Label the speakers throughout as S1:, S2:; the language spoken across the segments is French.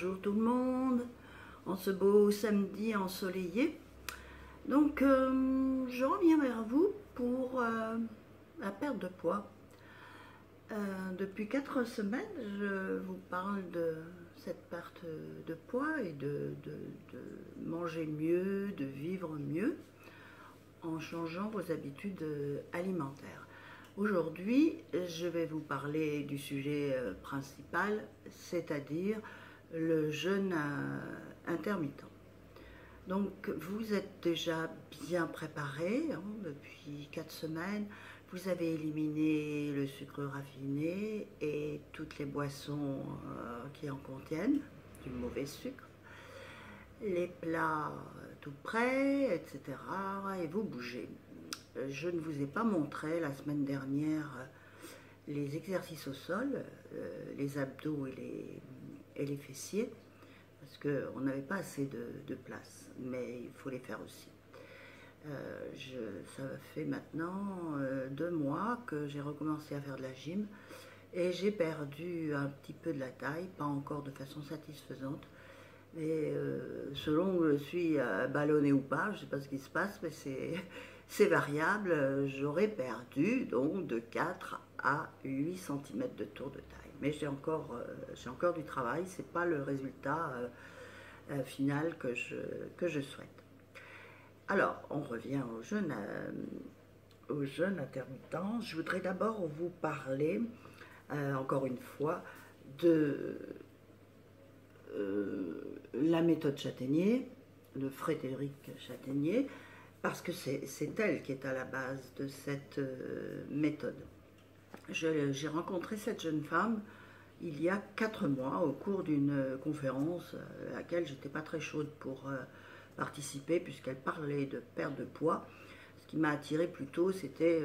S1: bonjour tout le monde, en ce beau samedi ensoleillé. Donc je reviens vers vous pour la perte de poids. Depuis 4 semaines, je vous parle de cette perte de poids et de manger mieux, de vivre mieux en changeant vos habitudes alimentaires. Aujourd'hui, je vais vous parler du sujet principal, c'est-à-dire le jeûne intermittent. Donc, vous êtes déjà bien préparé depuis 4 semaines. Vous avez éliminé le sucre raffiné et toutes les boissons qui en contiennent, du mauvais sucre, les plats tout prêts, etc. Et vous bougez. Je ne vous ai pas montré la semaine dernière les exercices au sol, les abdos et les fessiers, parce qu'on n'avait pas assez de place, mais il faut les faire aussi. Ça fait maintenant 2 mois que j'ai recommencé à faire de la gym et j'ai perdu un petit peu de la taille, pas encore de façon satisfaisante, mais selon que je suis ballonnée ou pas, je ne sais pas ce qui se passe, mais c'est variable. J'aurais perdu donc de 4 à 8 cm de tour de taille, mais j'ai encore du travail, c'est pas le résultat final que je souhaite. Alors, on revient au jeûne intermittent. Je voudrais d'abord vous parler, encore une fois, de la méthode Chataignier, de Frédéric Chataignier, parce que c'est elle qui est à la base de cette méthode. J'ai rencontré cette jeune femme il y a 4 mois au cours d'une conférence à laquelle j'étais pas très chaude pour participer, puisqu'elle parlait de perte de poids. Ce qui m'a attiré plutôt, c'était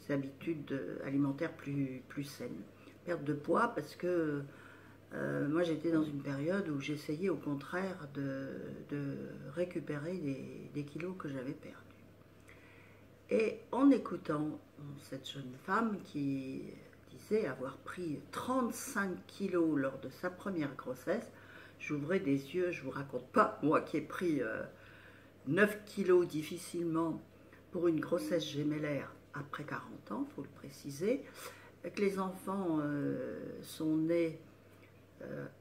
S1: ses habitudes alimentaires plus saines. Perte de poids parce que moi j'étais dans une période où j'essayais au contraire de récupérer des kilos que j'avais perdus. Et en écoutant cette jeune femme qui disait avoir pris 35 kilos lors de sa première grossesse, j'ouvrais des yeux, je ne vous raconte pas, moi qui ai pris 9 kilos difficilement pour une grossesse gémellaire après 40 ans, il faut le préciser, que les enfants sont nés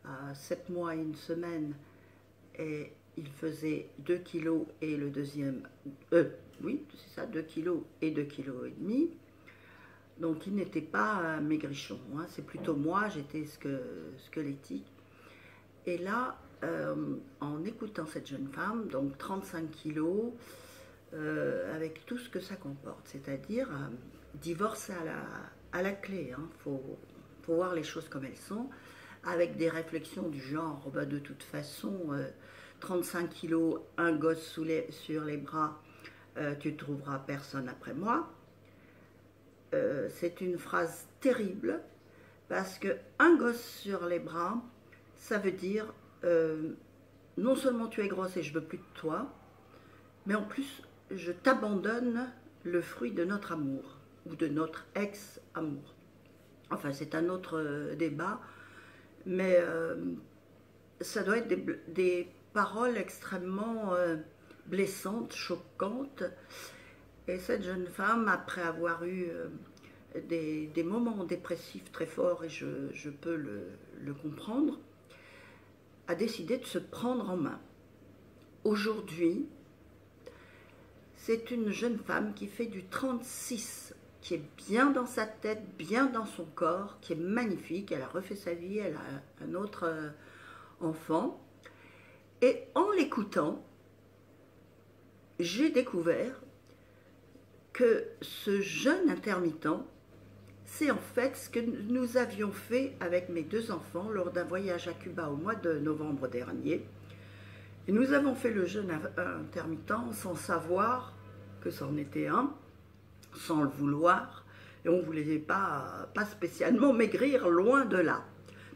S1: à 7 mois et 1 semaine et il faisait 2 kilos et le deuxième, oui, c'est ça, 2 kilos et 2 kilos et demi. Donc il n'était pas maigrichon, hein, c'est plutôt moi, j'étais squelettique. Et là, en écoutant cette jeune femme, donc 35 kilos, avec tout ce que ça comporte, c'est-à-dire divorce à la clé, hein, faut voir les choses comme elles sont, avec des réflexions du genre, bah, de toute façon, 35 kilos, un gosse sur les bras, tu trouveras personne après moi. C'est une phrase terrible, parce que un gosse sur les bras, ça veut dire non seulement tu es grosse et je veux plus de toi, mais en plus je t'abandonne le fruit de notre amour ou de notre ex-amour. Enfin, c'est un autre débat, mais ça doit être des paroles extrêmement blessantes, choquantes. Et cette jeune femme, après avoir eu des moments dépressifs très forts, et je peux le comprendre, a décidé de se prendre en main. Aujourd'hui, c'est une jeune femme qui fait du 36, qui est bien dans sa tête, bien dans son corps, qui est magnifique. Elle a refait sa vie, elle a un autre enfant. Et en l'écoutant, j'ai découvert que ce jeûne intermittent, c'est en fait ce que nous avions fait avec mes 2 enfants lors d'un voyage à Cuba au mois de novembre dernier. Et nous avons fait le jeûne intermittent sans savoir que c'en était un, sans le vouloir, et on ne voulait pas spécialement maigrir, loin de là.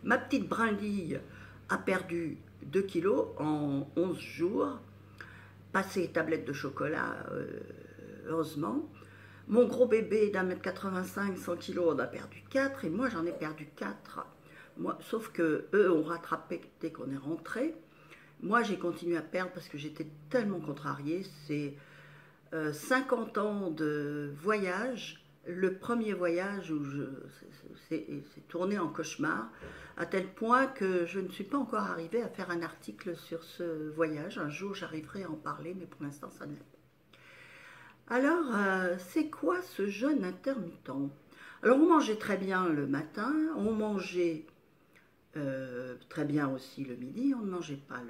S1: Ma petite brindille a perdu 2 kilos en 11 jours, passé les tablettes de chocolat, heureusement. Mon gros bébé d'1,85 m, 100 kg, en a perdu 4, et moi j'en ai perdu 4. Moi, sauf que eux ont rattrapé dès qu'on est rentré. Moi, j'ai continué à perdre parce que j'étais tellement contrariée. C'est 50 ans de voyage. Le premier voyage où c'est tourné en cauchemar, à tel point que je ne suis pas encore arrivée à faire un article sur ce voyage. Un jour, j'arriverai à en parler, mais pour l'instant, ça ne l'est pas. Alors, c'est quoi ce jeûne intermittent? Alors, on mangeait très bien le matin, on mangeait très bien aussi le midi, on ne mangeait pas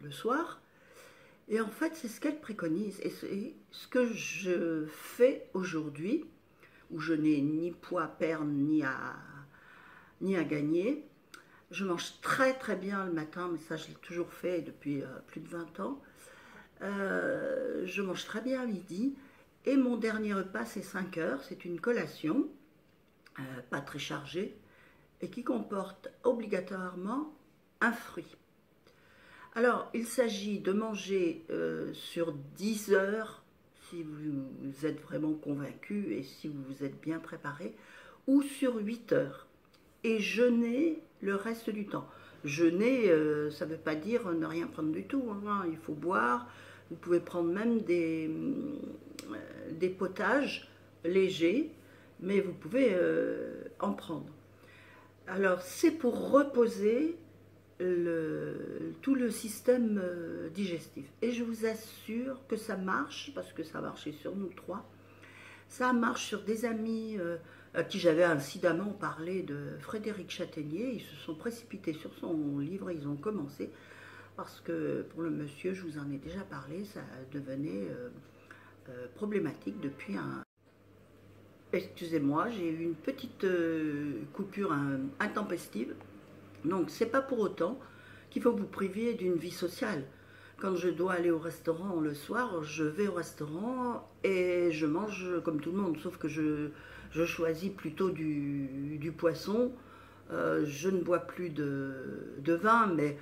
S1: le soir. Et en fait, c'est ce qu'elle préconise. Et ce que je fais aujourd'hui, où je n'ai ni poids à perdre, ni à gagner, je mange très très bien le matin, mais ça je l'ai toujours fait depuis plus de 20 ans. Je mange très bien à midi. Et mon dernier repas, c'est 5 heures. C'est une collation, pas très chargée, et qui comporte obligatoirement un fruit. Alors, il s'agit de manger sur 10 heures, si vous êtes vraiment convaincu et si vous vous êtes bien préparé, ou sur 8 heures. Et jeûner le reste du temps. Jeûner, ça ne veut pas dire ne rien prendre du tout, hein. Il faut boire. Vous pouvez prendre même des potages légers, mais vous pouvez en prendre. Alors, c'est pour reposer tout le système digestif. Et je vous assure que ça marche, parce que ça a marché sur nous trois. Ça marche sur des amis à qui j'avais incidemment parlé de Frédéric Chataignier. Ils se sont précipités sur son livre et ils ont commencé. Parce que pour le monsieur, je vous en ai déjà parlé, ça devenait problématique depuis un... Excusez-moi, j'ai eu une petite coupure intempestive. Donc, c'est pas pour autant qu'il faut vous priver d'une vie sociale. Quand je dois aller au restaurant le soir, je vais au restaurant et je mange comme tout le monde, sauf que je choisis plutôt du poisson. Je ne bois plus de vin, mais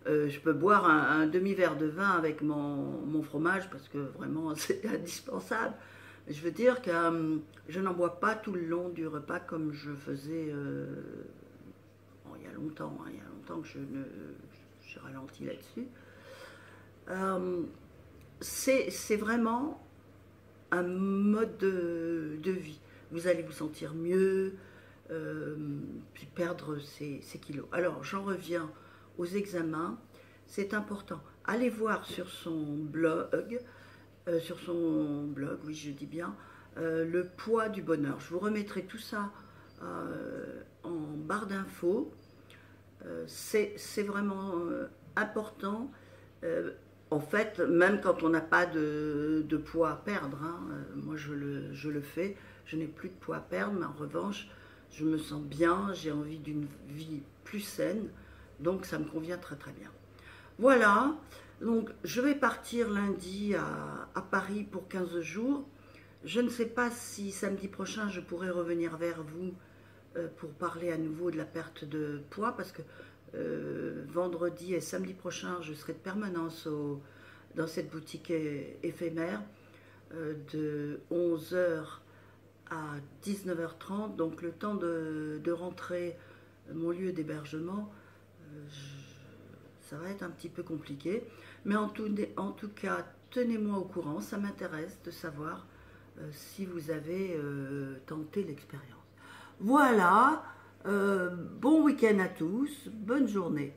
S1: je peux boire un demi-verre de vin avec mon fromage parce que vraiment c'est indispensable. Je veux dire que je n'en bois pas tout le long du repas comme je faisais il y a longtemps que j'ai ralenti là-dessus. C'est vraiment un mode de vie. Vous allez vous sentir mieux, puis perdre ces kilos. Alors, j'en reviens aux examens. C'est important. Allez voir sur son blog, oui, je dis bien, le poids du bonheur. Je vous remettrai tout ça en barre d'infos. C'est vraiment important. En fait, même quand on n'a pas de poids à perdre, hein, moi je le fais, je n'ai plus de poids à perdre, mais en revanche, je me sens bien, j'ai envie d'une vie plus saine, donc ça me convient très très bien. Voilà, donc je vais partir lundi à Paris pour 15 jours. Je ne sais pas si samedi prochain je pourrai revenir vers vous pour parler à nouveau de la perte de poids, parce que vendredi et samedi prochain, je serai de permanence dans cette boutique éphémère de 11 h à 19 h 30. Donc le temps de rentrer mon lieu d'hébergement, ça va être un petit peu compliqué. Mais en tout cas, tenez-moi au courant, ça m'intéresse de savoir si vous avez tenté l'expérience. Voilà, bon week-end à tous, bonne journée.